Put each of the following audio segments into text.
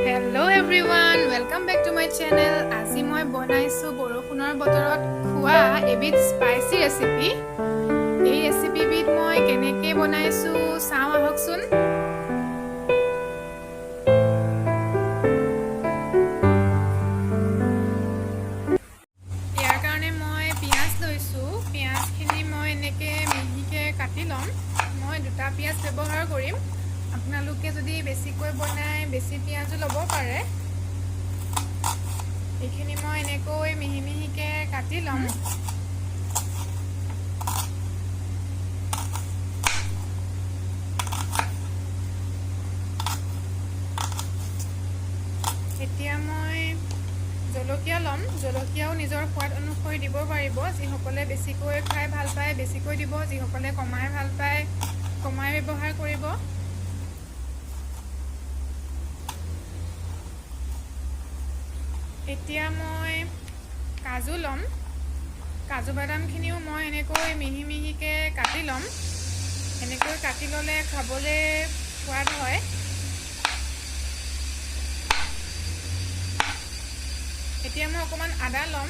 Hello everyone, welcome back to my channel. আজি মই বনাইছো বৰষুণৰ বতৰত খোৱা এবিধ স্পাইসি ৰেচিপি। এই ৰেচিপিবিধ মই কেনেকৈ বনাইছো চাওঁ আহকচোন। ইয়াৰ কাৰণে মই পিঁয়াজ লৈছো। পিঁয়াজখিনি মই এনেকৈ মিহিকৈ কাটি ল'ম। মই দুটা পিঁয়াজ ব্যৱহাৰ কৰিম। আপোনালোকে যদি বেছিকৈ বনায় বেছি পিঁয়াজো ল'ব পাৰে। এইখিনি মই এনেকৈ মিহি মিহিকৈ কাটি ল'ম। এতিয়া মই জলকীয়া ল'ম। জলকীয়াও নিজৰ সোৱাদ অনুসৰি দিব পাৰিব। যিসকলে বেছিকৈ খাই ভাল পায় বেছিকৈ দিব, যিসকলে কমাই ভাল পায় কমাই ব্যৱহাৰ কৰিব। এতিয়া মই কাজু ল'ম। কাজু বাদামখিনিও মই এনেকৈ মিহি মিহিকৈ কাটি ল'ম। এনেকৈ কাটি ল'লে খাবলৈ সোৱাদ হয়। এতিয়া মই অকণমান আদা ল'ম।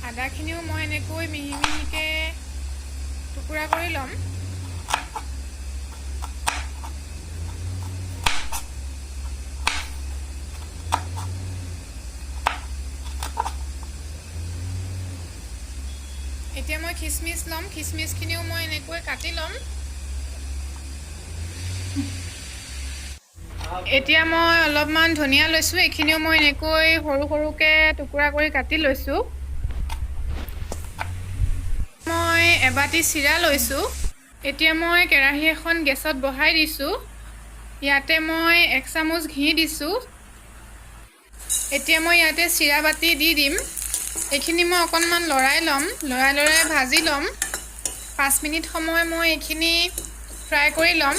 আদাখিনিও মই এনেকৈ মিহি মিহিকৈ টুকুৰা কৰি ল'ম। এতিয়া মই খিচমিচ ল'ম। খিচমিচখিনিও মই এনেকৈ কাটি ল'ম। এতিয়া মই অলপমান ধনিয়া লৈছোঁ। এইখিনিও মই এনেকৈ সৰু সৰুকৈ টুকুৰা কৰি কাটি লৈছোঁ। মই এবাটি চিৰা লৈছোঁ। এতিয়া মই কেৰাহী এখন গেছত বহাই দিছোঁ। ইয়াতে মই 1 চামুচ ঘি দিছোঁ। এতিয়া মই ইয়াতে চিৰা বাটি দি দিম। এইখিনি মই অকণমান লৰাই ল'ম। লৰাই ভাজি ল'ম। 5 মিনিট সময় মই এইখিনি ফ্ৰাই কৰি ল'ম।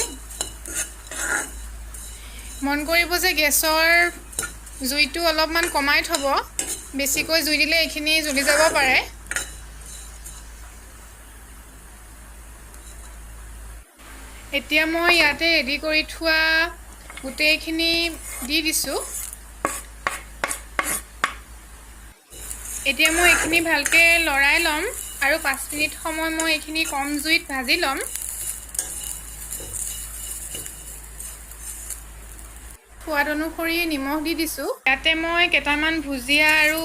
মন কৰিব যে গেছৰ জুইটো অলপমান কমাই থ'ব। বেছিকৈ জুই দিলে এইখিনি জ্বলি যাব পাৰে। এতিয়া মই ইয়াতে ৰেডি কৰি থোৱা গোটেইখিনি দি দিছোঁ। এতিয়া মই এইখিনি ভালকৈ লৰাই ল'ম আৰু 5 মিনিট সময় মই এইখিনি কম জুইত ভাজি ল'ম। সোৱাদ অনুসৰি নিমখ দি দিছোঁ। ইয়াতে মই কেইটামান ভুজিয়া আৰু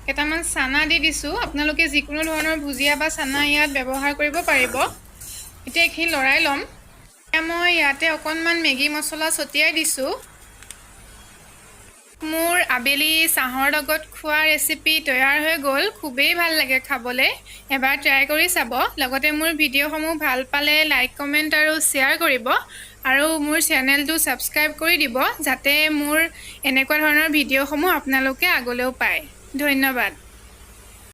কেইটামান চানা দি দিছোঁ। আপোনালোকে যিকোনো ধৰণৰ ভুজিয়া বা চানা ইয়াত ব্যৱহাৰ কৰিব পাৰিব। এতিয়া এইখিনি লৰাই ল'ম। এতিয়া মই ইয়াতে অকণমান মেগী মছলা ছটিয়াই দিছোঁ। মোৰ আবেলি চাহৰ লগত খোৱা ৰেচিপি তৈয়াৰ হৈ গ'ল। খুবেই ভাল লাগে খাবলৈ। এবাৰ ট্ৰাই কৰি চাব। লগতে মোৰ ভিডিঅ'সমূহ ভাল পালে লাইক কমেণ্ট আৰু শ্বেয়াৰ কৰিব আৰু মোৰ চেনেলটো ছাবস্ক্ৰাইব কৰি দিব যাতে মোৰ এনেকুৱা ধৰণৰ ভিডিঅ'সমূহ আপোনালোকে আগলৈও পায়। ধন্যবাদ।